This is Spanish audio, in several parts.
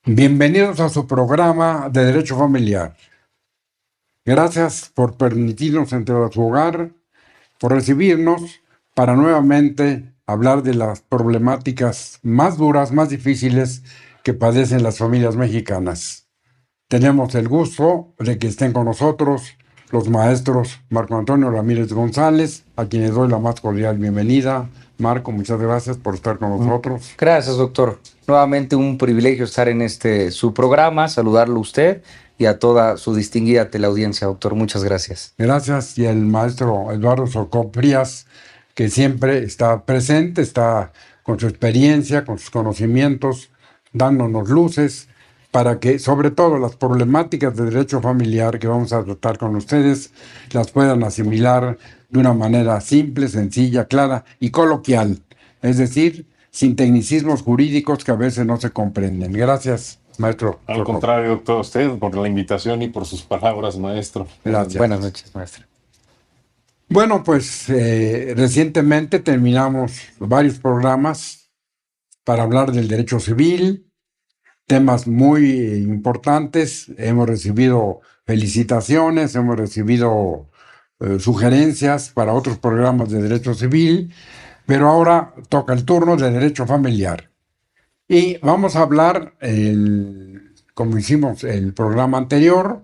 Bienvenidos a su programa de Derecho Familiar. Gracias por permitirnos entrar a su hogar, por recibirnos para nuevamente hablar de las problemáticas más duras, más difíciles que padecen las familias mexicanas. Tenemos el gusto de que estén con nosotros los maestros Marco Antonio Ramírez González, a quienes doy la más cordial bienvenida. Marco, muchas gracias por estar con nosotros. Gracias, doctor. Nuevamente un privilegio estar en su programa, saludarlo a usted y a toda su distinguida teleaudiencia, doctor. Muchas gracias. Gracias. Y el maestro Eduardo Socó Frías, que siempre está presente, está con su experiencia, con sus conocimientos, dándonos luces para que, sobre todo, las problemáticas de derecho familiar que vamos a tratar con ustedes, las puedan asimilar de una manera simple, sencilla, clara y coloquial. Es decir, sin tecnicismos jurídicos que a veces no se comprenden. Gracias, maestro. Al contrario, doctor, a usted por la invitación y por sus palabras, maestro. Gracias. Buenas noches, maestro. Bueno, pues recientemente terminamos varios programas para hablar del derecho civil, temas muy importantes. Hemos recibido felicitaciones, hemos recibido sugerencias para otros programas de derecho civil, pero ahora toca el turno de derecho familiar. Y vamos a hablar, como hicimos el programa anterior,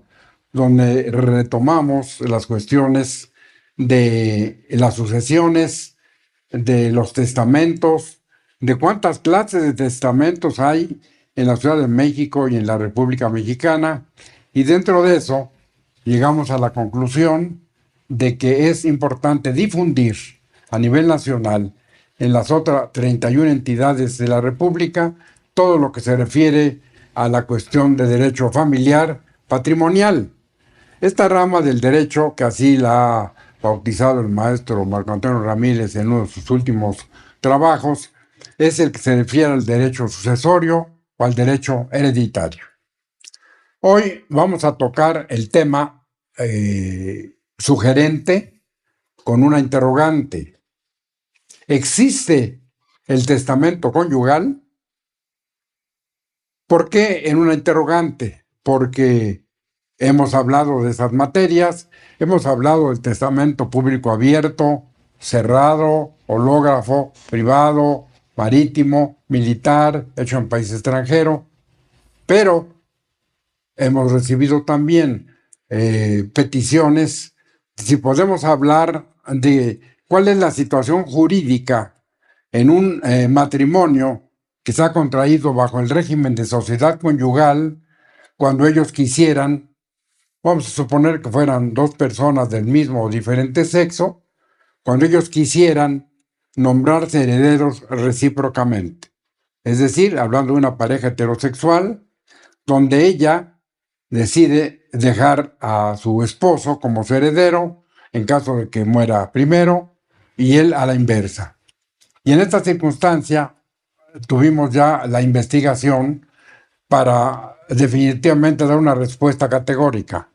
donde retomamos las cuestiones de las sucesiones, de los testamentos, de cuántas clases de testamentos hay en la Ciudad de México y en la República Mexicana. Y dentro de eso llegamos a la conclusión de que es importante difundir a nivel nacional en las otras 31 entidades de la República todo lo que se refiere a la cuestión de derecho familiar patrimonial. Esta rama del derecho, que así la ha bautizado el maestro Marco Antonio Ramírez en uno de sus últimos trabajos, es el que se refiere al derecho sucesorio o al derecho hereditario. Hoy vamos a tocar el tema sugerente con una interrogante. ¿Existe el testamento conyugal? ¿Por qué en una interrogante? Porque hemos hablado de esas materias, hemos hablado del testamento público abierto, cerrado, hológrafo, privado, marítimo, militar, hecho en país extranjero, pero hemos recibido también peticiones, si podemos hablar de cuál es la situación jurídica en un matrimonio que se ha contraído bajo el régimen de sociedad conyugal, cuando ellos quisieran, vamos a suponer que fueran dos personas del mismo o diferente sexo, cuando ellos quisieran nombrarse herederos recíprocamente. Es decir, hablando de una pareja heterosexual, donde ella decide dejar a su esposo como su heredero en caso de que muera primero y él a la inversa. Y en esta circunstancia tuvimos ya la investigación para definitivamente dar una respuesta categórica.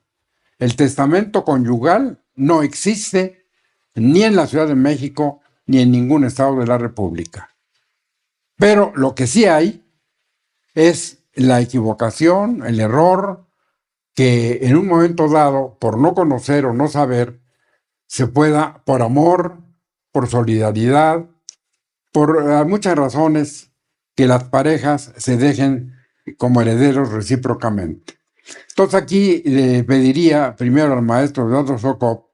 El testamento conyugal no existe ni en la Ciudad de México ni en ningún estado de la República. Pero lo que sí hay es la equivocación, el error, que en un momento dado, por no conocer o no saber, se pueda, por amor, por solidaridad, por muchas razones, que las parejas se dejen como herederos recíprocamente. Entonces aquí le pediría primero al maestro Eduardo Socó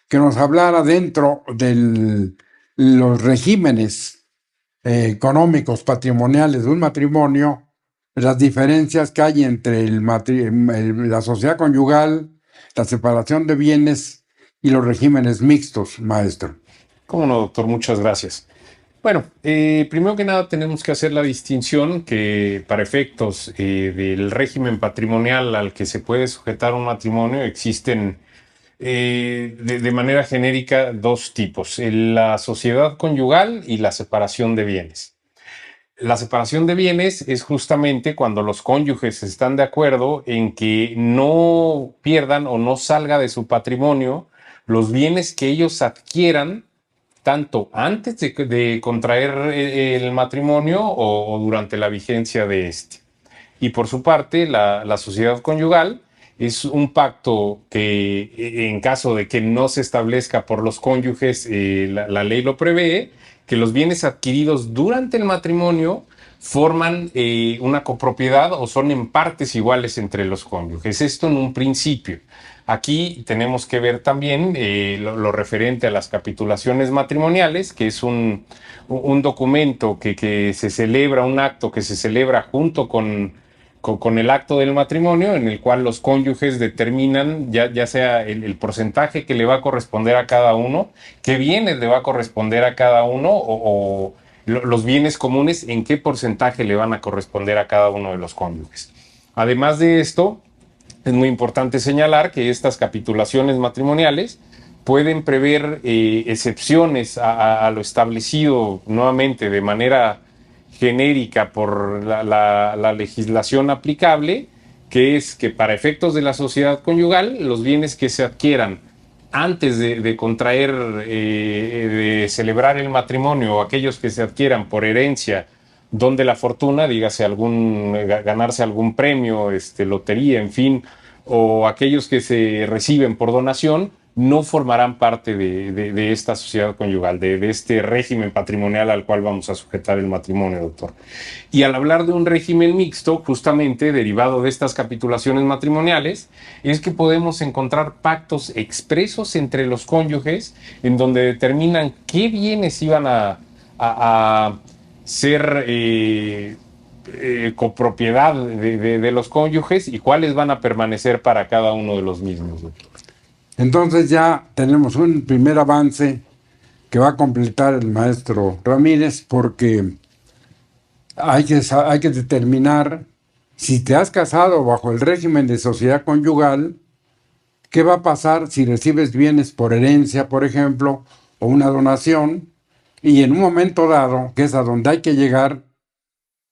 que nos hablara dentro de los regímenes económicos patrimoniales de un matrimonio, las diferencias que hay entre la sociedad conyugal, la separación de bienes y los regímenes mixtos, maestro. Cómo no, doctor, muchas gracias. Bueno, primero que nada tenemos que hacer la distinción que para efectos del régimen patrimonial al que se puede sujetar un matrimonio existen de manera genérica dos tipos, la sociedad conyugal y la separación de bienes. La separación de bienes es justamente cuando los cónyuges están de acuerdo en que no pierdan o no salga de su patrimonio los bienes que ellos adquieran tanto antes de contraer el matrimonio o durante la vigencia de este. Y por su parte, la sociedad conyugal es un pacto que, en caso de que no se establezca por los cónyuges, la ley lo prevé, que los bienes adquiridos durante el matrimonio forman una copropiedad o son en partes iguales entre los cónyuges. Esto en un principio. Aquí tenemos que ver también lo referente a las capitulaciones matrimoniales, que es un documento que se celebra, un acto que se celebra junto con el acto del matrimonio, en el cual los cónyuges determinan ya sea el porcentaje que le va a corresponder a cada uno, qué bienes le va a corresponder a cada uno o los bienes comunes, en qué porcentaje le van a corresponder a cada uno de los cónyuges. Además de esto, es muy importante señalar que estas capitulaciones matrimoniales pueden prever excepciones a lo establecido nuevamente de manera genérica por la legislación aplicable, que es que para efectos de la sociedad conyugal, los bienes que se adquieran antes de contraer, de celebrar el matrimonio, o aquellos que se adquieran por herencia, don de la fortuna, dígase ganarse algún premio, lotería, en fin, o aquellos que se reciben por donación, no formarán parte de esta sociedad conyugal, de este régimen patrimonial al cual vamos a sujetar el matrimonio, doctor. Y al hablar de un régimen mixto, justamente derivado de estas capitulaciones matrimoniales, es que podemos encontrar pactos expresos entre los cónyuges en donde determinan qué bienes iban a ser copropiedad de los cónyuges y cuáles van a permanecer para cada uno de los mismos, doctor. Entonces ya tenemos un primer avance que va a completar el maestro Ramírez, porque hay que determinar si te has casado bajo el régimen de sociedad conyugal, qué va a pasar si recibes bienes por herencia, por ejemplo, o una donación, y en un momento dado, que es a donde hay que llegar,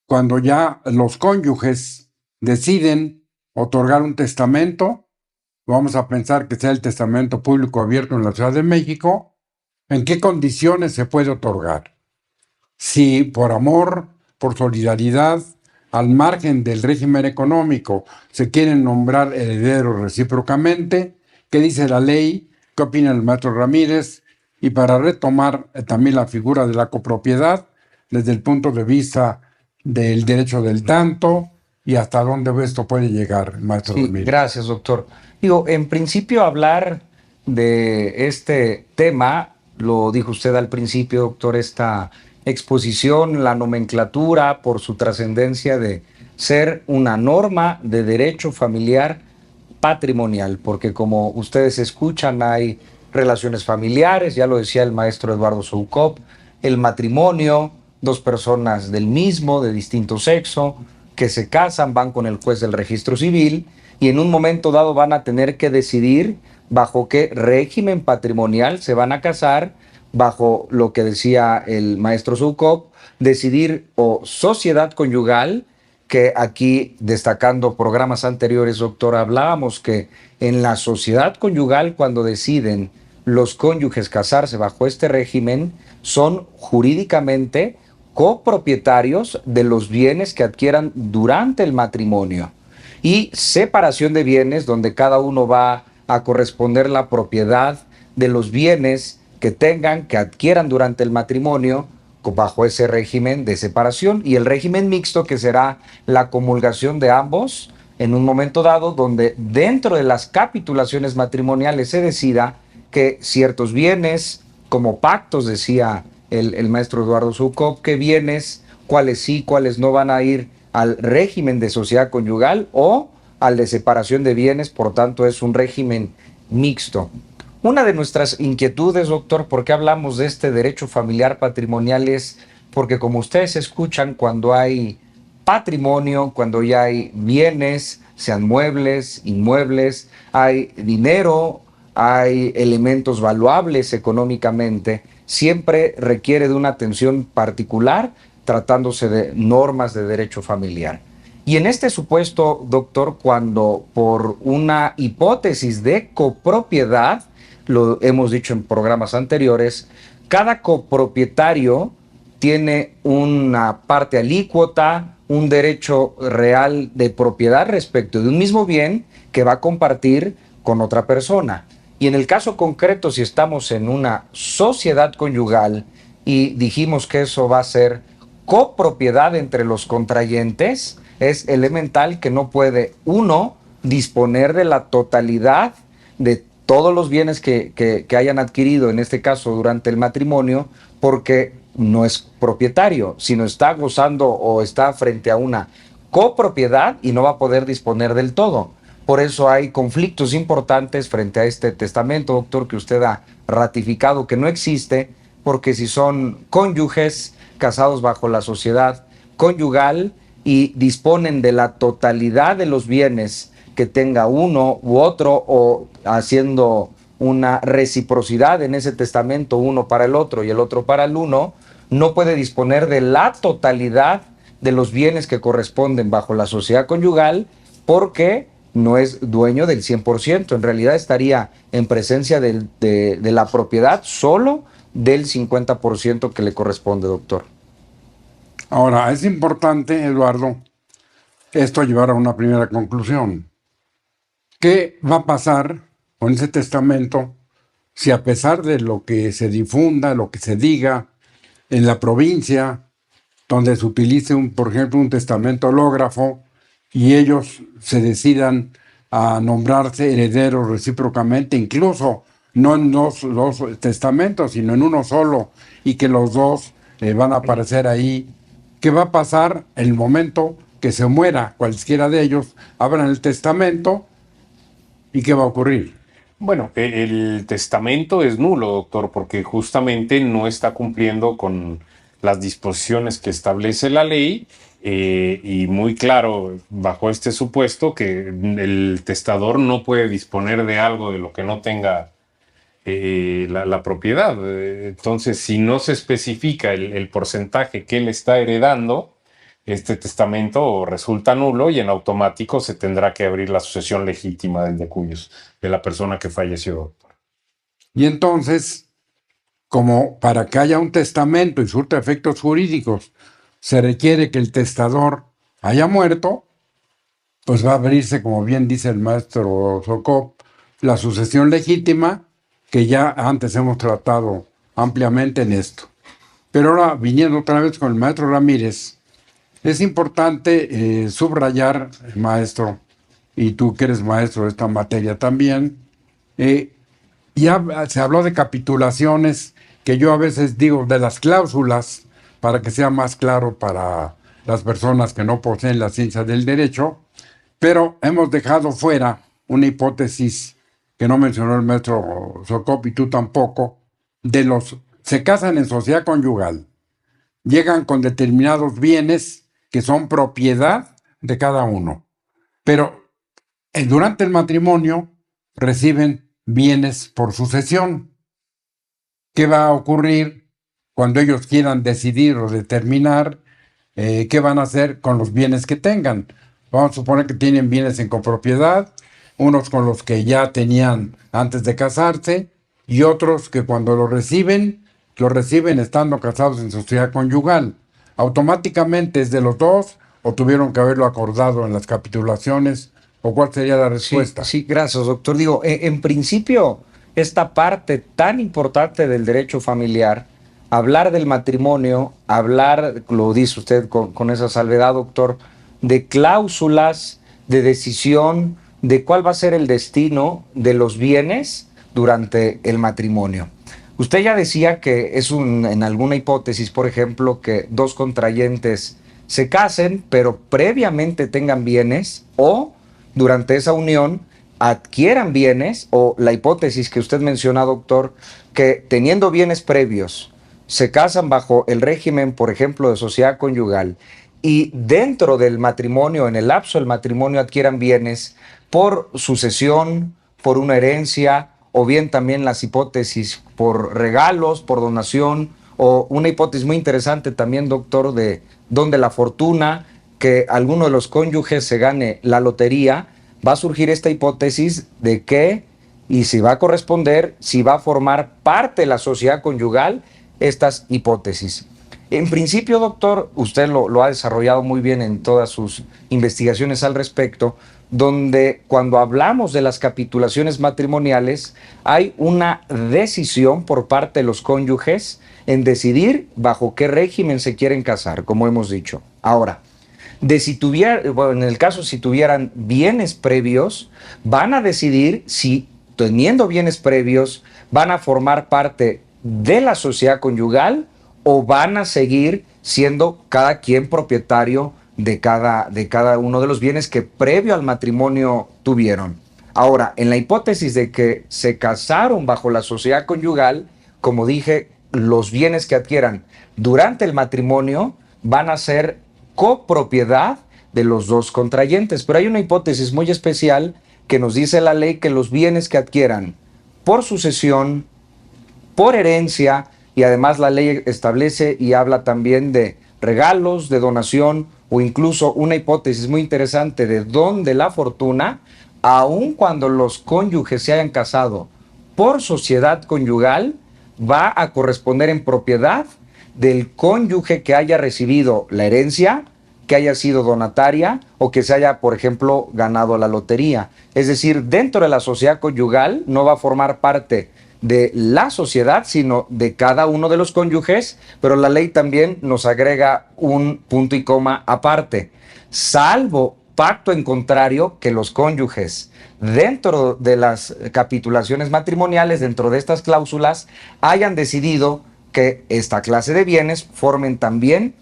cuando ya los cónyuges deciden otorgar un testamento, vamos a pensar que sea el testamento público abierto en la Ciudad de México, ¿en qué condiciones se puede otorgar? Si por amor, por solidaridad, al margen del régimen económico, se quieren nombrar herederos recíprocamente, ¿qué dice la ley? ¿Qué opina el maestro Ramírez? Y para retomar también la figura de la copropiedad, desde el punto de vista del derecho del tanto, y hasta dónde esto puede llegar, maestro Ramírez. Gracias, doctor. Digo, en principio hablar de este tema, lo dijo usted al principio, doctor, esta exposición, la nomenclatura por su trascendencia de ser una norma de derecho familiar patrimonial, porque como ustedes escuchan hay relaciones familiares, ya lo decía el maestro Eduardo Soukup, el matrimonio, dos personas del mismo, de distinto sexo, que se casan, van con el juez del registro civil y en un momento dado van a tener que decidir bajo qué régimen patrimonial se van a casar, bajo lo que decía el maestro Soukup, decidir o sociedad conyugal, que aquí destacando programas anteriores, doctor, hablábamos que en la sociedad conyugal cuando deciden los cónyuges casarse bajo este régimen son jurídicamente copropietarios de los bienes que adquieran durante el matrimonio, y separación de bienes donde cada uno va a corresponder la propiedad de los bienes que tengan, que adquieran durante el matrimonio bajo ese régimen de separación, y el régimen mixto, que será la comulgación de ambos en un momento dado, donde dentro de las capitulaciones matrimoniales se decida que ciertos bienes, como pactos, decía el maestro Eduardo Soukup, que bienes, cuáles sí, cuáles no van a ir al régimen de sociedad conyugal o al de separación de bienes, por tanto es un régimen mixto. Una de nuestras inquietudes, doctor, ¿por qué hablamos de este derecho familiar patrimonial? Es porque, como ustedes escuchan, cuando hay patrimonio, cuando ya hay bienes, sean muebles, inmuebles, hay dinero, hay elementos valuables económicamente, siempre requiere de una atención particular tratándose de normas de derecho familiar. Y en este supuesto, doctor, cuando por una hipótesis de copropiedad, lo hemos dicho en programas anteriores, cada copropietario tiene una parte alícuota un derecho real de propiedad respecto de un mismo bien que va a compartir con otra persona. Y en el caso concreto, si estamos en una sociedad conyugal y dijimos que eso va a ser copropiedad entre los contrayentes, es elemental que no puede uno disponer de la totalidad de todos los bienes que hayan adquirido, en este caso durante el matrimonio, porque no es propietario, sino está gozando o está frente a una copropiedad y no va a poder disponer del todo. Por eso hay conflictos importantes frente a este testamento, doctor, que usted ha ratificado que no existe, porque si son cónyuges casados bajo la sociedad conyugal y disponen de la totalidad de los bienes que tenga uno u otro, o haciendo una reciprocidad en ese testamento, uno para el otro y el otro para el uno, no puede disponer de la totalidad de los bienes que corresponden bajo la sociedad conyugal, porque no es dueño del 100%. En realidad estaría en presencia de la propiedad solo del 50% que le corresponde, doctor. Ahora, es importante, Eduardo, esto llevar a una primera conclusión. ¿Qué va a pasar con ese testamento si, a pesar de lo que se difunda, lo que se diga en la provincia, donde se utilice, por ejemplo, un testamento hológrafo, y ellos se decidan a nombrarse herederos recíprocamente, incluso no en dos testamentos, sino en uno solo, y que los dos van a aparecer ahí? ¿Qué va a pasar en el momento que se muera cualquiera de ellos? Abran el testamento y ¿qué va a ocurrir? Bueno, el testamento es nulo, doctor, porque justamente no está cumpliendo con las disposiciones que establece la ley, y muy claro, bajo este supuesto, que el testador no puede disponer de algo de lo que no tenga la propiedad. Entonces, si no se especifica el porcentaje que él está heredando, este testamento resulta nulo y en automático se tendrá que abrir la sucesión legítima del decuyos de la persona que falleció, doctor. Y entonces, como para que haya un testamento y surta efectos jurídicos, se requiere que el testador haya muerto, pues va a abrirse, como bien dice el maestro Sokop, la sucesión legítima, que ya antes hemos tratado ampliamente en esto. Pero ahora, viniendo otra vez con el maestro Ramírez, es importante subrayar, maestro, y tú que eres maestro de esta materia también, ya se habló de capitulaciones, que yo a veces digo de las cláusulas, para que sea más claro para las personas que no poseen la ciencia del derecho, pero hemos dejado fuera una hipótesis que no mencionó el maestro Sokop y tú tampoco, de los se casan en sociedad conyugal, llegan con determinados bienes que son propiedad de cada uno, pero durante el matrimonio reciben bienes por sucesión. ¿Qué va a ocurrir cuando ellos quieran decidir o determinar qué van a hacer con los bienes que tengan? Vamos a suponer que tienen bienes en copropiedad, unos con los que ya tenían antes de casarse y otros que cuando lo reciben estando casados en sociedad conyugal. ¿Automáticamente es de los dos o tuvieron que haberlo acordado en las capitulaciones? ¿O cuál sería la respuesta? Sí, gracias, doctor. Digo, en principio, esta parte tan importante del derecho familiar, hablar del matrimonio, hablar, lo dice usted con esa salvedad, doctor, de cláusulas, de decisión, de cuál va a ser el destino de los bienes durante el matrimonio. Usted ya decía que es en alguna hipótesis, por ejemplo, que dos contrayentes se casen, pero previamente tengan bienes, o durante esa unión adquieran bienes, o la hipótesis que usted menciona, doctor, que teniendo bienes previos se casan bajo el régimen, por ejemplo, de sociedad conyugal, y dentro del matrimonio, en el lapso del matrimonio, adquieran bienes por sucesión, por una herencia, o bien también las hipótesis por regalos, por donación, o una hipótesis muy interesante también, doctor, de donde la fortuna, que alguno de los cónyuges se gane la lotería, va a surgir esta hipótesis de que, y si va a corresponder, si va a formar parte de la sociedad conyugal, estas hipótesis. En principio, doctor, usted lo ha desarrollado muy bien en todas sus investigaciones al respecto, donde cuando hablamos de las capitulaciones matrimoniales hay una decisión por parte de los cónyuges en decidir bajo qué régimen se quieren casar, como hemos dicho. Ahora, de si tuviera, bueno, en el caso si tuvieran bienes previos, van a decidir si teniendo bienes previos van a formar parte de la sociedad conyugal o van a seguir siendo cada quien propietario de cada uno de los bienes que previo al matrimonio tuvieron. Ahora, en la hipótesis de que se casaron bajo la sociedad conyugal, como dije, los bienes que adquieran durante el matrimonio van a ser copropiedad de los dos contrayentes. Pero hay una hipótesis muy especial que nos dice la ley que los bienes que adquieran por sucesión, por herencia, y además la ley establece y habla también de regalos, de donación, o incluso una hipótesis muy interesante de don de la fortuna, aun cuando los cónyuges se hayan casado por sociedad conyugal, va a corresponder en propiedad del cónyuge que haya recibido la herencia, que haya sido donataria o que se haya, por ejemplo, ganado la lotería. Es decir, dentro de la sociedad conyugal no va a formar parte de la sociedad, sino de cada uno de los cónyuges, pero la ley también nos agrega un punto y coma aparte. Salvo pacto en contrario que los cónyuges, dentro de las capitulaciones matrimoniales, dentro de estas cláusulas, hayan decidido que esta clase de bienes formen también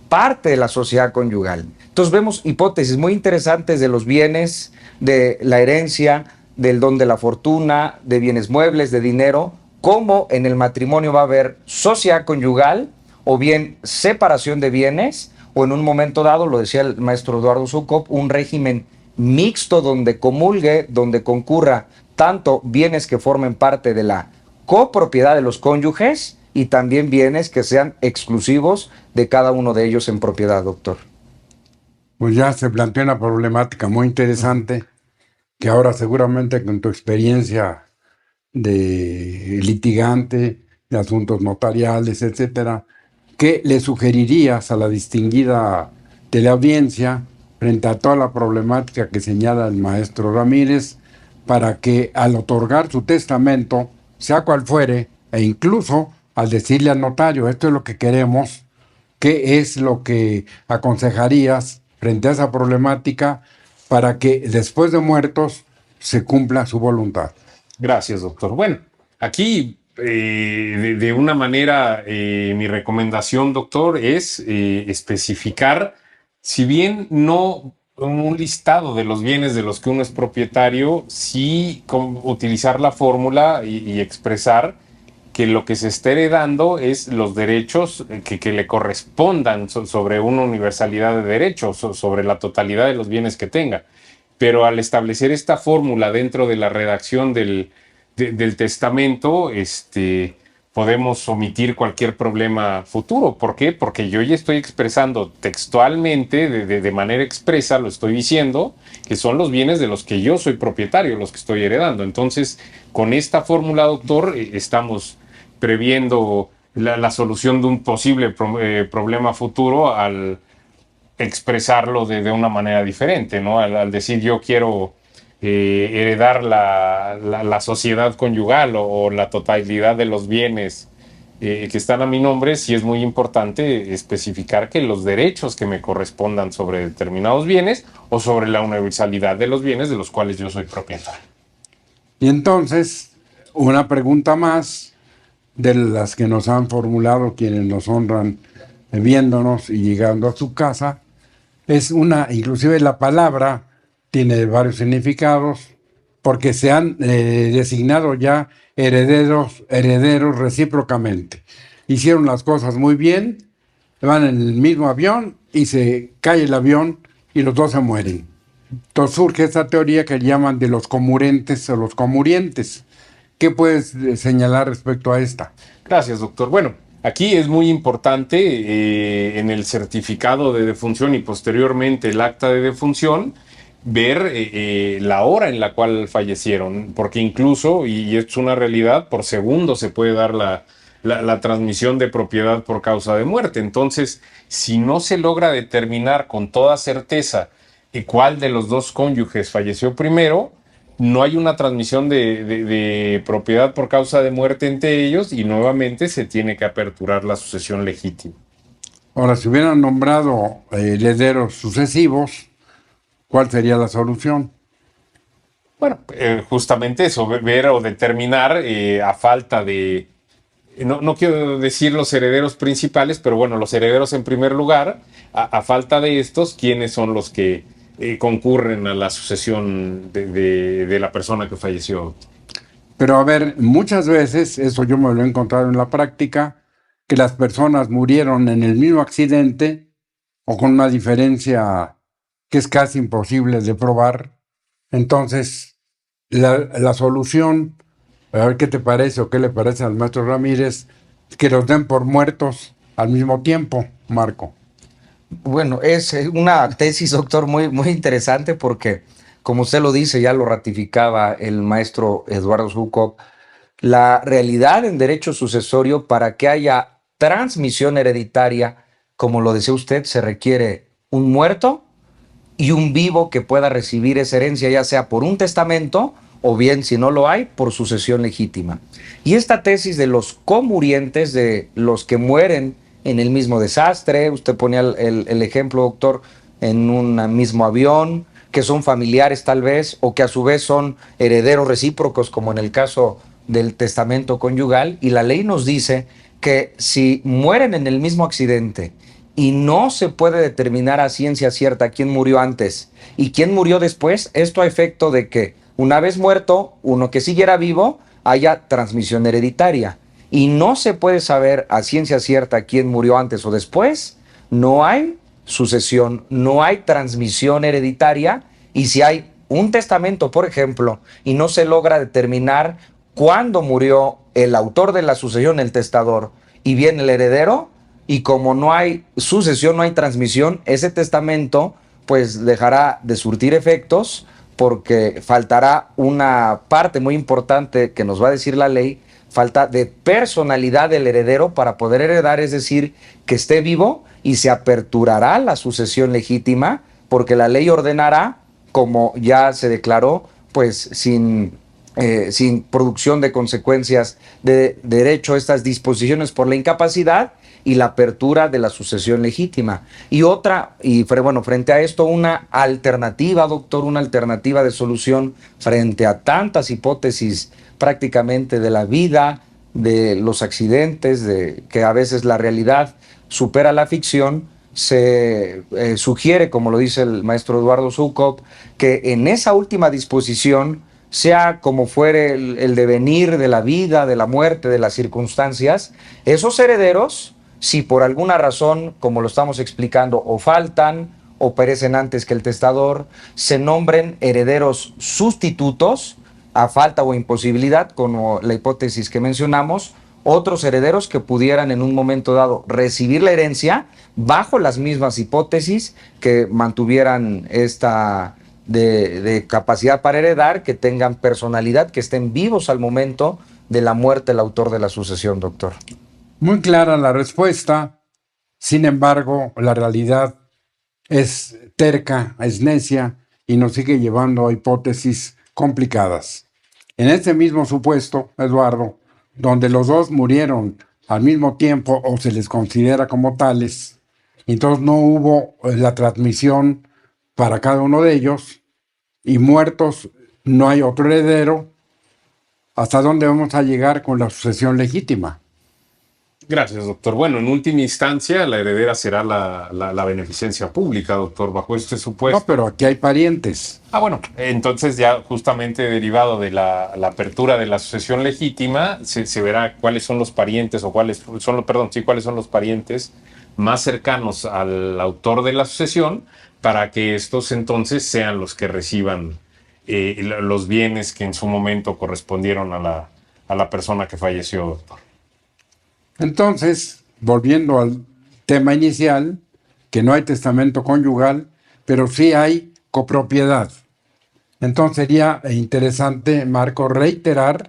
parte de la sociedad conyugal. Entonces vemos hipótesis muy interesantes de los bienes, de la herencia, del don de la fortuna, de bienes muebles, de dinero, cómo en el matrimonio va a haber sociedad conyugal o bien separación de bienes, o en un momento dado, lo decía el maestro Eduardo Sukop, un régimen mixto donde comulgue, donde concurra tanto bienes que formen parte de la copropiedad de los cónyuges y también bienes que sean exclusivos de cada uno de ellos en propiedad, doctor. Pues ya se plantea una problemática muy interesante que ahora seguramente con tu experiencia de litigante, de asuntos notariales, etcétera, ¿qué le sugerirías a la distinguida teleaudiencia frente a toda la problemática que señala el maestro Ramírez para que al otorgar su testamento, sea cual fuere, e incluso al decirle al notario, esto es lo que queremos, qué es lo que aconsejarías frente a esa problemática para que después de muertos se cumpla su voluntad? Gracias, doctor. Bueno, aquí de una manera mi recomendación, doctor, es especificar, si bien no un listado de los bienes de los que uno es propietario, sí utilizar la fórmula y expresar que lo que se está heredando es los derechos que le correspondan sobre una universalidad de derechos, sobre la totalidad de los bienes que tenga. Pero al establecer esta fórmula dentro de la redacción del testamento, podemos omitir cualquier problema futuro. ¿Por qué? Porque yo ya estoy expresando textualmente, de manera expresa, lo estoy diciendo, que son los bienes de los que yo soy propietario, los que estoy heredando. Entonces, con esta fórmula, doctor, estamos previendo la solución de un posible problema futuro al expresarlo de una manera diferente, ¿no? Al decir yo quiero heredar la sociedad conyugal o la totalidad de los bienes que están a mi nombre, sí es muy importante especificar que los derechos que me correspondan sobre determinados bienes o sobre la universalidad de los bienes de los cuales yo soy propietario. Y entonces, una pregunta más de las que nos han formulado quienes nos honran viéndonos y llegando a su casa, es inclusive la palabra tiene varios significados, porque se han designado ya herederos recíprocamente. Hicieron las cosas muy bien, van en el mismo avión y se cae el avión y los dos se mueren. Entonces surge esta teoría que llaman de los comurentes o los comurientes. ¿Qué puedes señalar respecto a esta? Gracias, doctor. Bueno, aquí es muy importante en el certificado de defunción y posteriormente el acta de defunción ver la hora en la cual fallecieron, porque incluso, y es una realidad, por segundo se puede dar la transmisión de propiedad por causa de muerte. Entonces, si no se logra determinar con toda certeza cuál de los dos cónyuges falleció primero, no hay una transmisión de propiedad por causa de muerte entre ellos y nuevamente se tiene que aperturar la sucesión legítima. Ahora, si hubieran nombrado herederos sucesivos, ¿cuál sería la solución? Bueno, justamente eso, ver o determinar a falta de, no quiero decir los herederos principales, pero bueno, los herederos en primer lugar, a falta de estos, ¿quiénes son los que concurren a la sucesión de la persona que falleció? Pero a ver, muchas veces, eso yo me lo he encontrado en la práctica, que las personas murieron en el mismo accidente o con una diferencia que es casi imposible de probar. Entonces, la solución, a ver qué te parece o qué le parece al maestro Ramírez, que los den por muertos al mismo tiempo, Marco. Bueno, es una tesis, doctor, muy, muy interesante porque, como usted lo dice, ya lo ratificaba el maestro Eduardo Zhukov, la realidad en derecho sucesorio, para que haya transmisión hereditaria, como lo decía usted, se requiere un muerto y un vivo que pueda recibir esa herencia, ya sea por un testamento o bien, si no lo hay, por sucesión legítima. Y esta tesis de los comurientes, de los que mueren en el mismo desastre, usted ponía el ejemplo, doctor, en un mismo avión, que son familiares tal vez, o que a su vez son herederos recíprocos, como en el caso del testamento conyugal, y la ley nos dice que si mueren en el mismo accidente y no se puede determinar a ciencia cierta quién murió antes y quién murió después, esto a efecto de que una vez muerto, uno que siguiera vivo, haya transmisión hereditaria. Y no se puede saber a ciencia cierta quién murió antes o después, no hay sucesión, no hay transmisión hereditaria. Y si hay un testamento, por ejemplo, y no se logra determinar cuándo murió el autor de la sucesión, el testador, y viene el heredero, y como no hay sucesión, no hay transmisión, ese testamento pues dejará de surtir efectos, porque faltará una parte muy importante que nos va a decir la ley, falta de personalidad del heredero para poder heredar, es decir, que esté vivo, y se aperturará la sucesión legítima, porque la ley ordenará, como ya se declaró, pues sin producción de consecuencias de derecho, estas disposiciones por la incapacidad y la apertura de la sucesión legítima. Y otra, y bueno, frente a esto, una alternativa, doctor, una alternativa de solución frente a tantas hipótesis prácticamente de la vida, de los accidentes, de que a veces la realidad supera la ficción. Se sugiere, como lo dice el maestro Eduardo Zhukov, que en esa última disposición, sea como fuere el devenir de la vida, de la muerte, de las circunstancias, esos herederos, si por alguna razón, como lo estamos explicando, o faltan o perecen antes que el testador, se nombren herederos sustitutos a falta o imposibilidad, como la hipótesis que mencionamos, otros herederos que pudieran en un momento dado recibir la herencia bajo las mismas hipótesis, que mantuvieran esta de capacidad para heredar, que tengan personalidad, que estén vivos al momento de la muerte del autor de la sucesión, doctor. Muy clara la respuesta, sin embargo, la realidad es terca, es necia y nos sigue llevando a hipótesis complicadas. En este mismo supuesto, Eduardo, donde los dos murieron al mismo tiempo o se les considera como tales, entonces no hubo la transmisión para cada uno de ellos, y muertos no hay otro heredero, ¿hasta dónde vamos a llegar con la sucesión legítima? Gracias, doctor. Bueno, en última instancia, la heredera será la beneficencia pública, doctor, bajo este supuesto. No, pero aquí hay parientes. Bueno, entonces ya justamente derivado de la apertura de la sucesión legítima, se verá cuáles son los parientes, o cuáles son los parientes más cercanos al autor de la sucesión, para que estos entonces sean los que reciban los bienes que en su momento correspondieron a la persona que falleció, doctor. Entonces, volviendo al tema inicial, que no hay testamento conyugal, pero sí hay copropiedad. Entonces sería interesante, Marco, reiterar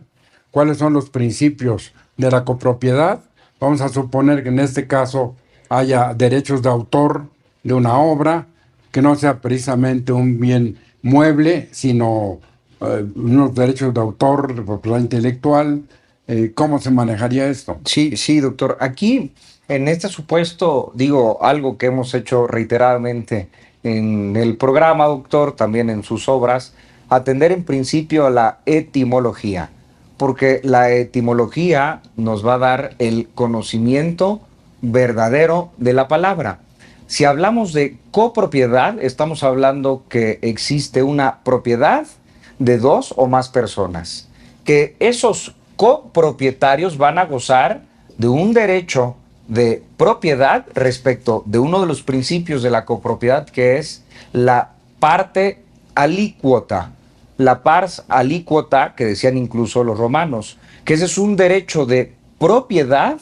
cuáles son los principios de la copropiedad. Vamos a suponer que en este caso haya derechos de autor de una obra, que no sea precisamente un bien mueble, sino unos derechos de autor, de propiedad intelectual. ¿Cómo se manejaría esto? Sí, sí, doctor. Aquí, en este supuesto, digo algo que hemos hecho reiteradamente en el programa, doctor, también en sus obras, atender en principio a la etimología, porque la etimología nos va a dar el conocimiento verdadero de la palabra. Si hablamos de copropiedad, estamos hablando que existe una propiedad de dos o más personas, que esos copropietarios van a gozar de un derecho de propiedad respecto de uno de los principios de la copropiedad, que es la parte alícuota. La pars alícuota, que decían incluso los romanos, que ese es un derecho de propiedad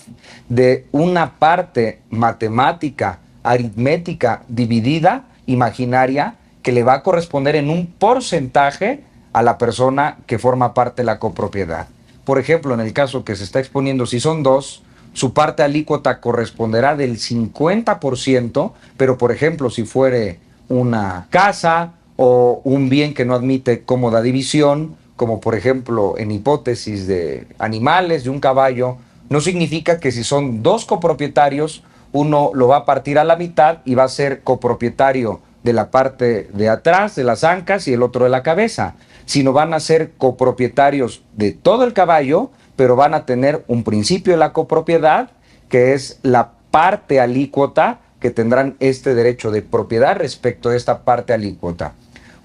de una parte matemática, aritmética, dividida, imaginaria, que le va a corresponder en un porcentaje a la persona que forma parte de la copropiedad. Por ejemplo, en el caso que se está exponiendo, si son dos, su parte alícuota corresponderá del 50%, pero por ejemplo, si fuere una casa o un bien que no admite cómoda división, como por ejemplo en hipótesis de animales, de un caballo, no significa que si son dos copropietarios, uno lo va a partir a la mitad y va a ser copropietario de la parte de atrás, de las ancas, y el otro de la cabeza, sino van a ser copropietarios de todo el caballo, pero van a tener un principio de la copropiedad, que es la parte alícuota, que tendrán este derecho de propiedad respecto de esta parte alícuota.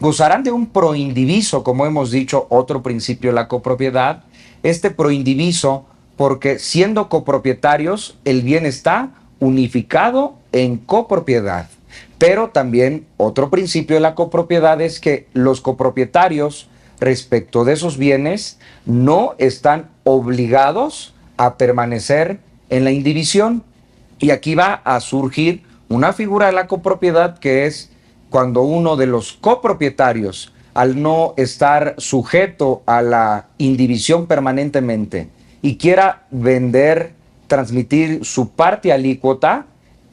Gozarán de un proindiviso, como hemos dicho, otro principio de la copropiedad. Este proindiviso, porque siendo copropietarios, el bien está unificado en copropiedad. Pero también otro principio de la copropiedad es que los copropietarios respecto de esos bienes no están obligados a permanecer en la indivisión. Y aquí va a surgir una figura de la copropiedad, que es cuando uno de los copropietarios, al no estar sujeto a la indivisión permanentemente y quiera vender, transmitir su parte alícuota,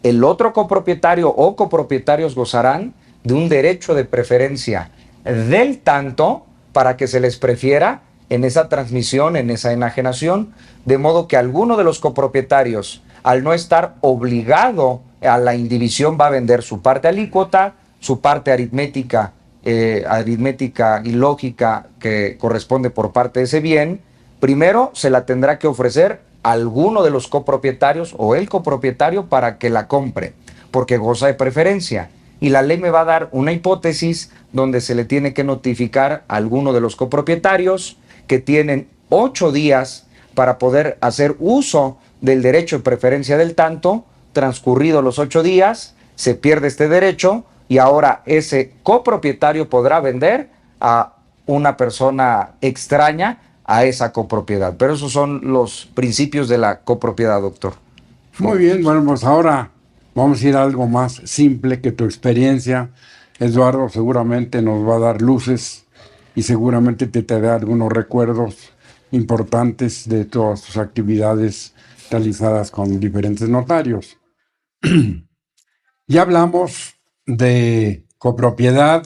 el otro copropietario o copropietarios gozarán de un derecho de preferencia del tanto para que se les prefiera en esa transmisión, en esa enajenación, de modo que alguno de los copropietarios, al no estar obligado a la indivisión, va a vender su parte alícuota, su parte aritmética y lógica que corresponde por parte de ese bien. Primero se la tendrá que ofrecer a alguno de los copropietarios o el copropietario para que la compre, porque goza de preferencia. Y la ley me va a dar una hipótesis donde se le tiene que notificar a alguno de los copropietarios, que tienen 8 días para poder hacer uso del derecho de preferencia del tanto. Transcurridos los 8 días, se pierde este derecho y ahora ese copropietario podrá vender a una persona extraña a esa copropiedad. Pero esos son los principios de la copropiedad, doctor. Muy bien, bueno, pues ahora vamos a ir a algo más simple, que tu experiencia, Eduardo, seguramente nos va a dar luces y seguramente te dará algunos recuerdos importantes de todas tus actividades realizadas con diferentes notarios. Ya hablamos de copropiedad,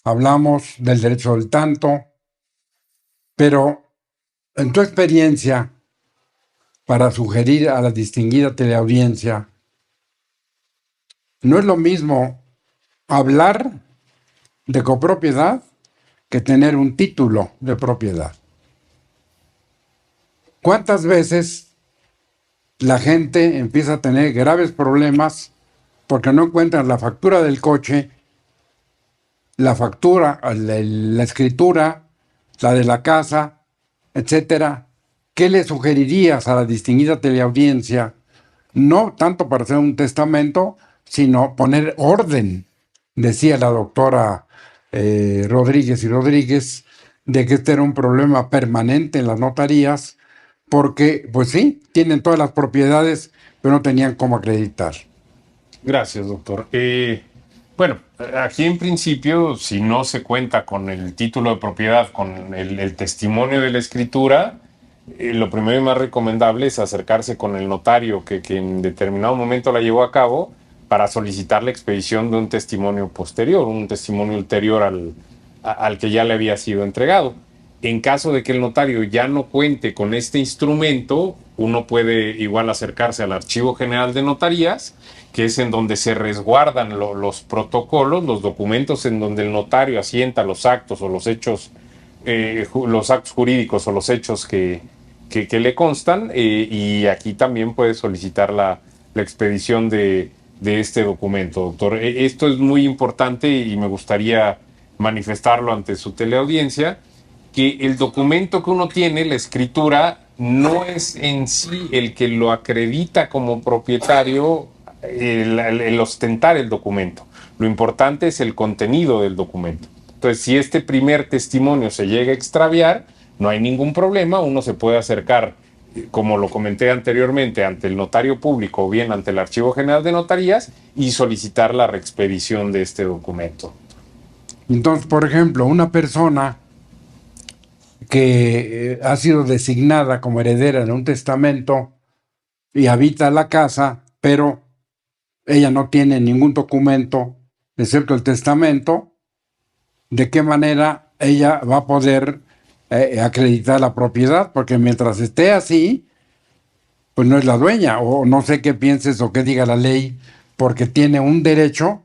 hablamos del derecho del tanto, pero en tu experiencia, para sugerir a la distinguida teleaudiencia, no es lo mismo hablar de copropiedad que tener un título de propiedad. ¿Cuántas veces la gente empieza a tener graves problemas porque no encuentran la factura del coche, la factura, la escritura, la de la casa, etcétera? ¿Qué le sugerirías a la distinguida teleaudiencia? No tanto para hacer un testamento, sino poner orden. Decía la doctora Rodríguez y Rodríguez de que este era un problema permanente en las notarías, porque, pues sí, tienen todas las propiedades, pero no tenían cómo acreditar. Gracias, doctor. Bueno, aquí en principio, si no se cuenta con el título de propiedad, con el testimonio de la escritura, lo primero y más recomendable es acercarse con el notario que en determinado momento la llevó a cabo para solicitar la expedición de un testimonio posterior, un testimonio ulterior al que ya le había sido entregado. En caso de que el notario ya no cuente con este instrumento, uno puede igual acercarse al Archivo General de Notarías, que es en donde se resguardan los protocolos, los documentos en donde el notario asienta los actos o los hechos, los actos jurídicos o los hechos que le constan, y aquí también puede solicitar la expedición de este documento, doctor. Esto es muy importante y me gustaría manifestarlo ante su teleaudiencia, que el documento que uno tiene, la escritura, no es en sí el que lo acredita como propietario, el ostentar el documento. Lo importante es el contenido del documento. Entonces, si este primer testimonio se llega a extraviar, no hay ningún problema, uno se puede acercar, como lo comenté anteriormente, ante el notario público o bien ante el Archivo General de Notarías y solicitar la reexpedición de este documento. Entonces, por ejemplo, una persona que ha sido designada como heredera en un testamento y habita la casa, pero ella no tiene ningún documento excepto el testamento, ¿de qué manera ella va a poder acreditar la propiedad? Porque mientras esté así, pues no es la dueña, o no sé qué pienses o qué diga la ley, porque tiene un derecho,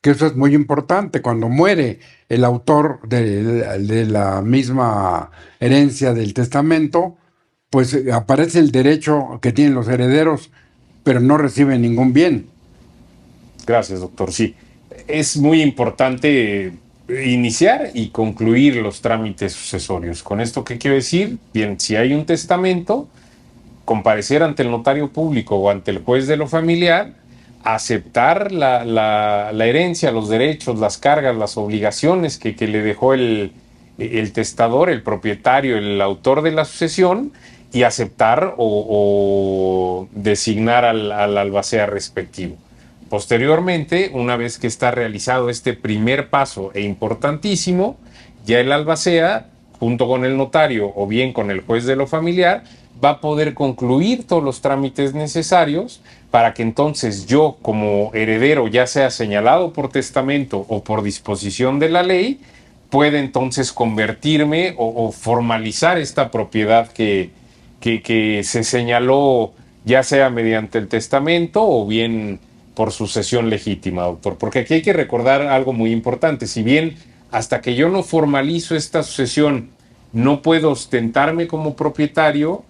que eso es muy importante. Cuando muere el autor de la misma herencia del testamento, pues aparece el derecho que tienen los herederos, pero no reciben ningún bien. Gracias, doctor. Sí, es muy importante iniciar y concluir los trámites sucesorios. ¿Con esto qué quiero decir? Bien, si hay un testamento, comparecer ante el notario público o ante el juez de lo familiar, aceptar la herencia, los derechos, las cargas, las obligaciones que le dejó el testador, el propietario, el autor de la sucesión, y aceptar o designar al albacea respectivo. Posteriormente, una vez que está realizado este primer paso e importantísimo, ya el albacea, junto con el notario o bien con el juez de lo familiar, va a poder concluir todos los trámites necesarios para que entonces yo, como heredero, ya sea señalado por testamento o por disposición de la ley, pueda entonces convertirme o formalizar esta propiedad que se señaló, ya sea mediante el testamento o bien por sucesión legítima, doctor. Porque aquí hay que recordar algo muy importante. Si bien hasta que yo no formalizo esta sucesión no puedo ostentarme como propietario,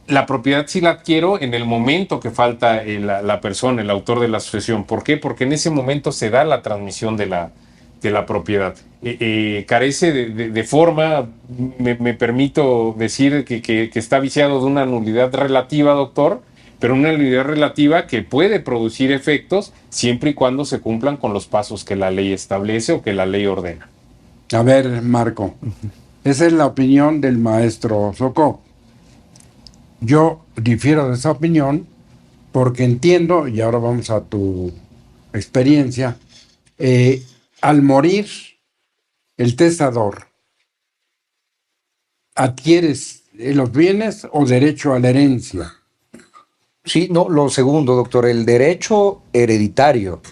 la propiedad sí la adquiero en el momento que falta la persona, el autor de la sucesión. ¿Por qué? Porque en ese momento se da la transmisión de la propiedad. Carece de forma, me permito decir que está viciado de una nulidad relativa, doctor, pero una nulidad relativa que puede producir efectos siempre y cuando se cumplan con los pasos que la ley establece o que la ley ordena. A ver, Marco, esa es la opinión del maestro Socó. Yo difiero de esa opinión porque entiendo, y ahora vamos a tu experiencia, al morir el testador, ¿adquieres los bienes o derecho a la herencia? Sí, no, lo segundo, doctor, el derecho hereditario.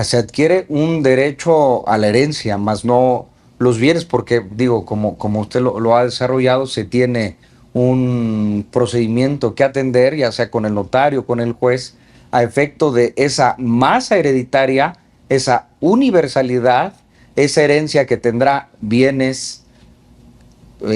Se adquiere un derecho a la herencia, más no los bienes, porque digo, como usted lo ha desarrollado, se tiene un procedimiento que atender, ya sea con el notario, con el juez, a efecto de esa masa hereditaria, esa universalidad, esa herencia que tendrá bienes,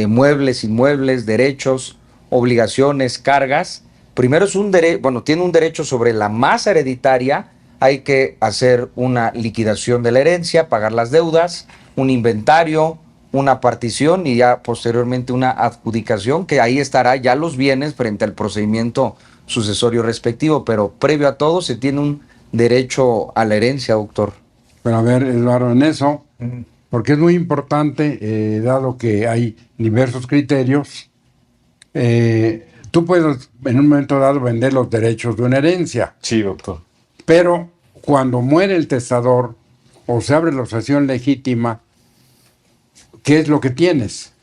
muebles, inmuebles, derechos, obligaciones, cargas. Primero es un derecho, bueno, tiene un derecho sobre la masa hereditaria, hay que hacer una liquidación de la herencia, pagar las deudas, un inventario, una partición y ya posteriormente una adjudicación, que ahí estará ya los bienes frente al procedimiento sucesorio respectivo, pero previo a todo se tiene un derecho a la herencia, doctor. Pero a ver, Eduardo, en eso, porque es muy importante, dado que hay diversos criterios, tú puedes en un momento dado vender los derechos de una herencia. Sí, doctor. Pero cuando muere el testador o se abre la sucesión legítima, ¿qué es lo que tienes?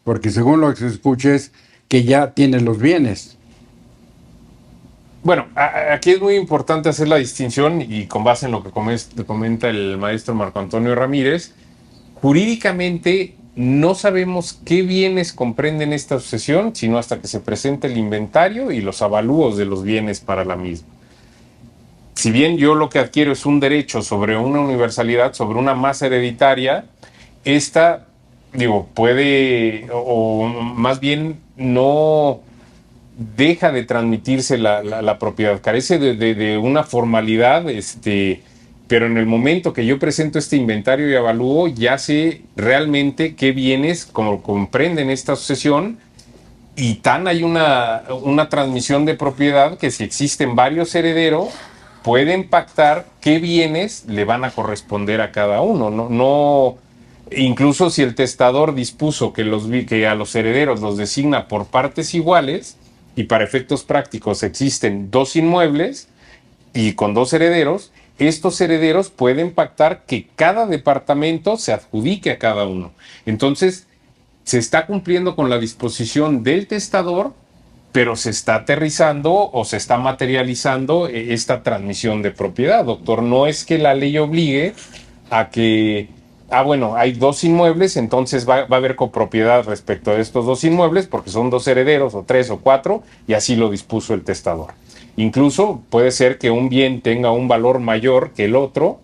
Porque según lo que se escuches, que ya tiene los bienes. Bueno, aquí es muy importante hacer la distinción y con base en lo que comenta el maestro Marco Antonio Ramírez, jurídicamente no sabemos qué bienes comprenden esta sucesión, sino hasta que se presente el inventario y los avalúos de los bienes para la misma. Si bien yo lo que adquiero es un derecho sobre una universalidad, sobre una masa hereditaria, esta, puede, o más bien no deja de transmitirse la propiedad, carece de una formalidad, pero en el momento que yo presento este inventario y avalúo, ya sé realmente qué bienes como comprenden esta sucesión, y tan hay una transmisión de propiedad que si existen varios herederos, pueden pactar qué bienes le van a corresponder a cada uno. No, incluso si el testador dispuso que a los herederos los designa por partes iguales, y para efectos prácticos existen dos inmuebles y con dos herederos, estos herederos pueden pactar que cada departamento se adjudique a cada uno. Entonces, se está cumpliendo con la disposición del testador, pero se está aterrizando o se está materializando esta transmisión de propiedad, doctor. No es que la ley obligue a que, bueno, hay dos inmuebles, entonces va a haber copropiedad respecto a estos dos inmuebles, porque son dos herederos, o tres, o cuatro, y así lo dispuso el testador. Incluso puede ser que un bien tenga un valor mayor que el otro,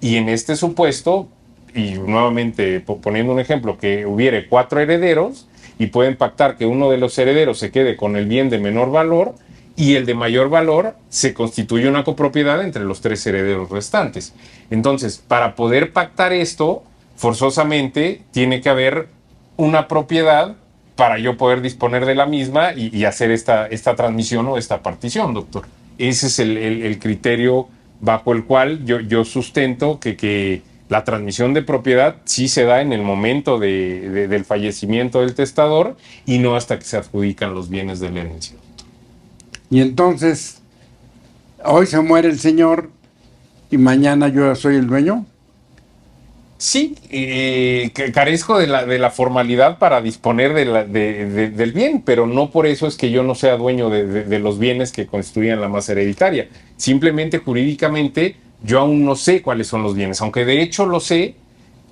y en este supuesto, y nuevamente poniendo un ejemplo, que hubiere cuatro herederos, y pueden pactar que uno de los herederos se quede con el bien de menor valor y el de mayor valor se constituye una copropiedad entre los tres herederos restantes. Entonces, para poder pactar esto, forzosamente tiene que haber una propiedad para yo poder disponer de la misma y hacer esta transmisión o esta partición, doctor. Ese es el criterio bajo el cual yo sustento que la transmisión de propiedad sí se da en el momento del fallecimiento del testador y no hasta que se adjudican los bienes de la herencia. Y entonces, hoy se muere el señor y mañana yo soy el dueño. Sí, que carezco de la formalidad para disponer del bien, pero no por eso es que yo no sea dueño de los bienes que constituyen la masa hereditaria. Simplemente jurídicamente yo aún no sé cuáles son los bienes, aunque de hecho lo sé,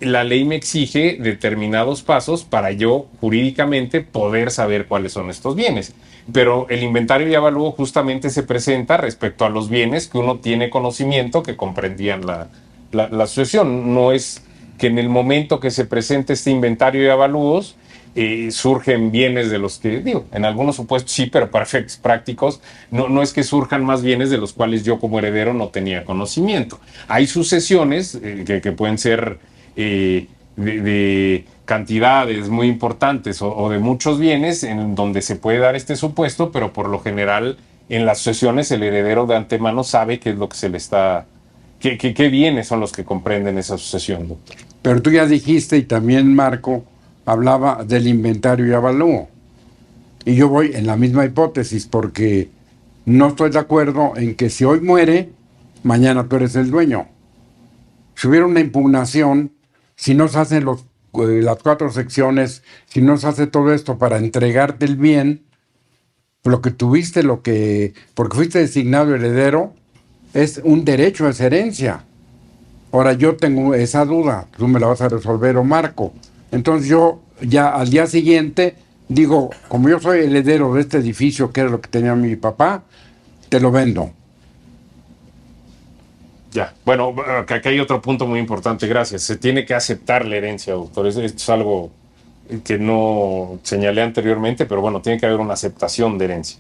la ley me exige determinados pasos para yo jurídicamente poder saber cuáles son estos bienes. Pero el inventario y avalúo justamente se presenta respecto a los bienes que uno tiene conocimiento que comprendían la sucesión. No es que en el momento que se presente este inventario y avalúos surgen bienes de los que, en algunos supuestos sí, pero para efectos prácticos no es que surjan más bienes de los cuales yo como heredero no tenía conocimiento. Hay sucesiones que pueden ser de cantidades muy importantes o de muchos bienes en donde se puede dar este supuesto, pero por lo general en las sucesiones el heredero de antemano sabe qué es lo que se le está, qué bienes son los que comprenden esa sucesión, doctor. Pero tú ya dijiste, y también Marco hablaba del inventario y avalúo. Y yo voy en la misma hipótesis, porque no estoy de acuerdo en que si hoy muere, mañana tú eres el dueño. Si hubiera una impugnación, si no se hacen las 4 secciones, si no se hace todo esto para entregarte el bien, lo que tuviste, porque fuiste designado heredero, es un derecho, es herencia. Ahora yo tengo esa duda, tú me la vas a resolver, o Marco. Entonces yo ya al día siguiente digo, como yo soy heredero de este edificio, que era lo que tenía mi papá, te lo vendo. Ya, bueno, aquí hay otro punto muy importante, gracias. Se tiene que aceptar la herencia, doctor. Esto es algo que no señalé anteriormente, pero bueno, tiene que haber una aceptación de herencia.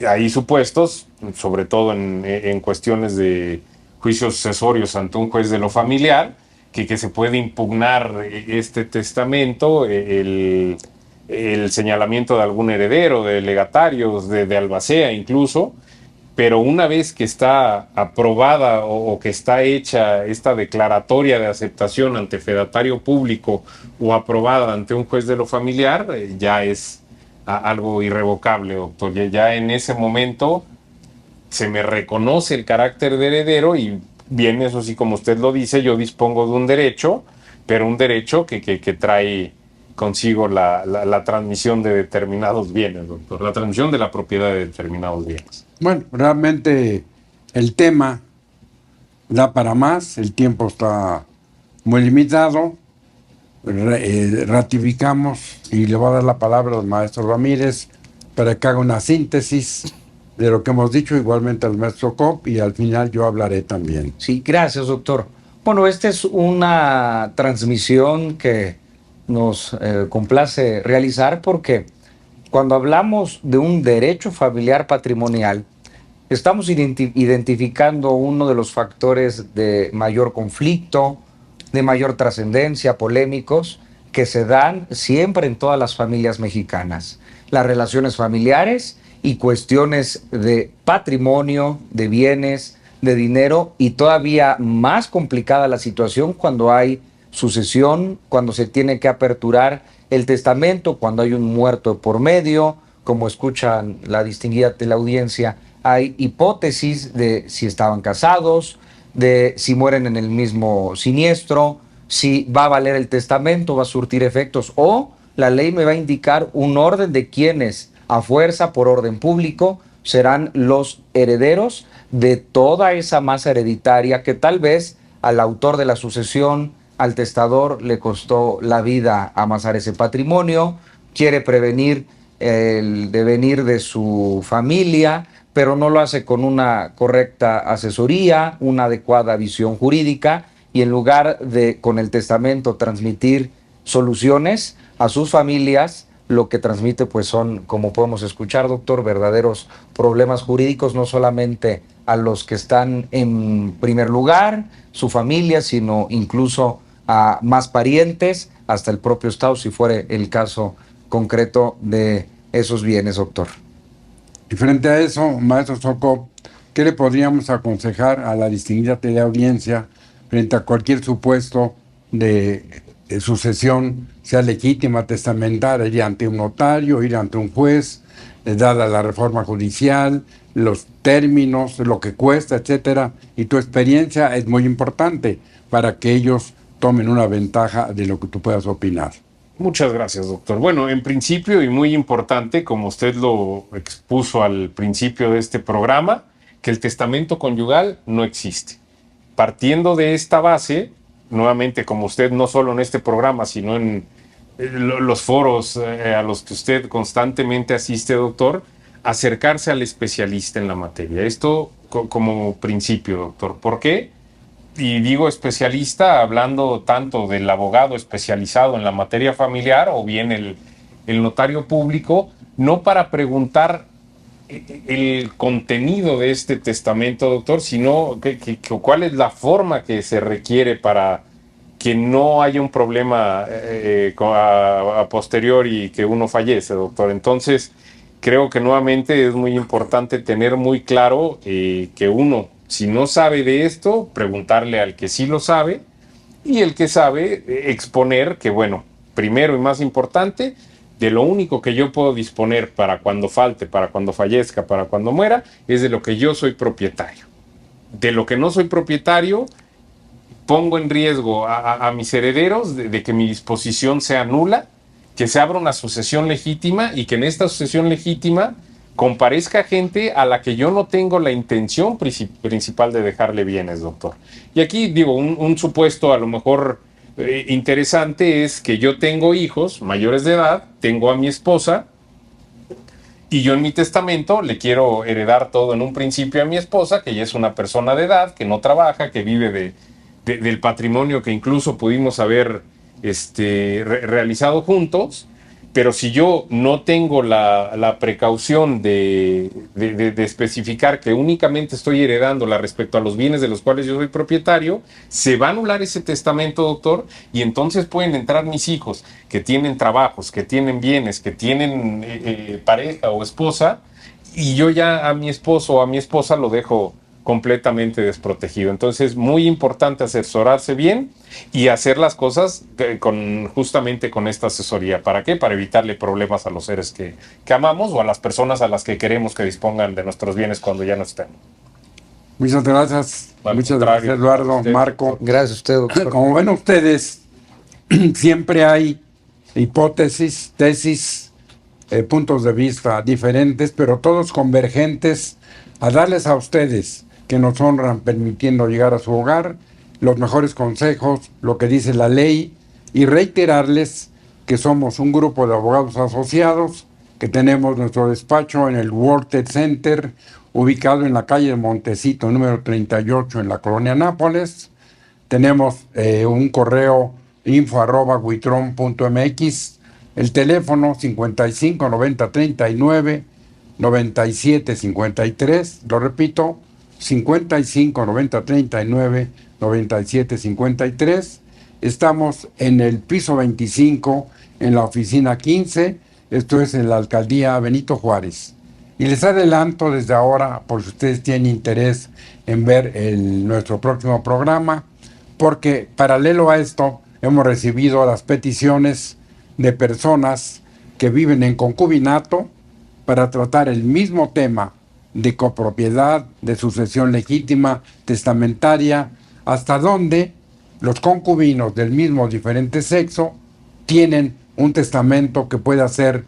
Hay supuestos, sobre todo en cuestiones de juicios sucesorios ante un juez de lo familiar, que se puede impugnar este testamento, el señalamiento de algún heredero, de legatarios, de albacea incluso, pero una vez que está aprobada o que está hecha esta declaratoria de aceptación ante fedatario público o aprobada ante un juez de lo familiar, ya es algo irrevocable, doctor. Ya en ese momento se me reconoce el carácter de heredero y bien, eso sí, como usted lo dice, yo dispongo de un derecho, pero un derecho que trae consigo la transmisión de determinados bienes, doctor, la transmisión de la propiedad de determinados bienes. Bueno, realmente el tema da para más, el tiempo está muy limitado. Ratificamos y le voy a dar la palabra al maestro Ramírez para que haga una síntesis de lo que hemos dicho, igualmente al maestro Cop, y al final yo hablaré también. Sí, gracias, doctor. Bueno, esta es una transmisión que nos complace realizar porque cuando hablamos de un derecho familiar patrimonial, estamos identificando uno de los factores de mayor conflicto, de mayor trascendencia, polémicos, que se dan siempre en todas las familias mexicanas. Las relaciones familiares y cuestiones de patrimonio, de bienes, de dinero, y todavía más complicada la situación cuando hay sucesión, cuando se tiene que aperturar el testamento, cuando hay un muerto por medio, como escuchan la distinguida teleaudiencia, hay hipótesis de si estaban casados, de si mueren en el mismo siniestro, si va a valer el testamento, va a surtir efectos, o la ley me va a indicar un orden de quienes, a fuerza, por orden público, serán los herederos de toda esa masa hereditaria que tal vez al autor de la sucesión, al testador, le costó la vida amasar ese patrimonio, quiere prevenir el devenir de su familia, pero no lo hace con una correcta asesoría, una adecuada visión jurídica, y en lugar de con el testamento transmitir soluciones a sus familias, lo que transmite pues son, como podemos escuchar, doctor, verdaderos problemas jurídicos, no solamente a los que están en primer lugar, su familia, sino incluso a más parientes, hasta el propio Estado, si fuera el caso concreto de esos bienes, doctor. Y frente a eso, maestro Socop, ¿qué le podríamos aconsejar a la distinguida teleaudiencia frente a cualquier supuesto de sucesión, sea legítima, testamentaria, ir ante un notario, ir ante un juez, dada la reforma judicial, los términos, lo que cuesta, etcétera? Y tu experiencia es muy importante para que ellos tomen una ventaja de lo que tú puedas opinar. Muchas gracias, doctor. Bueno, en principio y muy importante, como usted lo expuso al principio de este programa, que el testamento conyugal no existe. Partiendo de esta base, nuevamente, como usted no solo en este programa, sino en los foros a los que usted constantemente asiste, doctor, acercarse al especialista en la materia. Esto como principio, doctor. ¿Por qué? Y digo especialista hablando tanto del abogado especializado en la materia familiar o bien el notario público, no para preguntar el contenido de este testamento, doctor, sino cuál es la forma que se requiere para que no haya un problema a posteriori y que uno fallece, doctor. Entonces, creo que nuevamente es muy importante tener muy claro que uno, si no sabe de esto, preguntarle al que sí lo sabe, y el que sabe exponer que, bueno, primero y más importante, de lo único que yo puedo disponer para cuando falte, para cuando fallezca, para cuando muera, es de lo que yo soy propietario. De lo que no soy propietario, pongo en riesgo a mis herederos de que mi disposición sea nula, que se abra una sucesión legítima y que en esta sucesión legítima comparezca gente a la que yo no tengo la intención principal de dejarle bienes, doctor. Y aquí digo, un supuesto a lo mejor interesante es que yo tengo hijos mayores de edad, tengo a mi esposa, y yo en mi testamento le quiero heredar todo en un principio a mi esposa, que ya es una persona de edad, que no trabaja, que vive del patrimonio que incluso pudimos haber realizado juntos. Pero si yo no tengo la precaución de especificar que únicamente estoy heredándola respecto a los bienes de los cuales yo soy propietario, se va a anular ese testamento, doctor, y entonces pueden entrar mis hijos que tienen trabajos, que tienen bienes, que tienen pareja o esposa, y yo ya a mi esposo o a mi esposa lo dejo completamente desprotegido. Entonces, muy importante asesorarse bien y hacer las cosas justamente con esta asesoría. ¿Para qué? Para evitarle problemas a los seres que amamos o a las personas a las que queremos que dispongan de nuestros bienes cuando ya no estén. Muchas gracias. Muchas gracias, Eduardo, Marco. Gracias a usted, doctor. Como ven ustedes, siempre hay hipótesis, tesis, puntos de vista diferentes, pero todos convergentes a darles a ustedes, que nos honran permitiendo llegar a su hogar, los mejores consejos, lo que dice la ley, y reiterarles que somos un grupo de abogados asociados, que tenemos nuestro despacho en el World Trade Center, ubicado en la calle de Montecito, número 38, en la colonia Nápoles. Tenemos un correo info@witron.mx, el teléfono 55 90 39 97 53, lo repito, 55 90 39 97 53. Estamos en el piso 25, en la oficina 15, esto es en la alcaldía Benito Juárez. Y les adelanto desde ahora, por si ustedes tienen interés en ver nuestro próximo programa, porque paralelo a esto hemos recibido las peticiones de personas que viven en concubinato para tratar el mismo tema de copropiedad, de sucesión legítima, testamentaria, hasta donde los concubinos del mismo diferente sexo tienen un testamento que pueda ser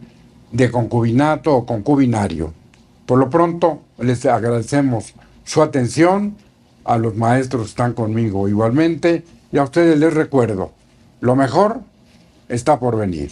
de concubinato o concubinario. Por lo pronto, les agradecemos su atención. A los maestros que están conmigo igualmente, y a ustedes les recuerdo, lo mejor está por venir.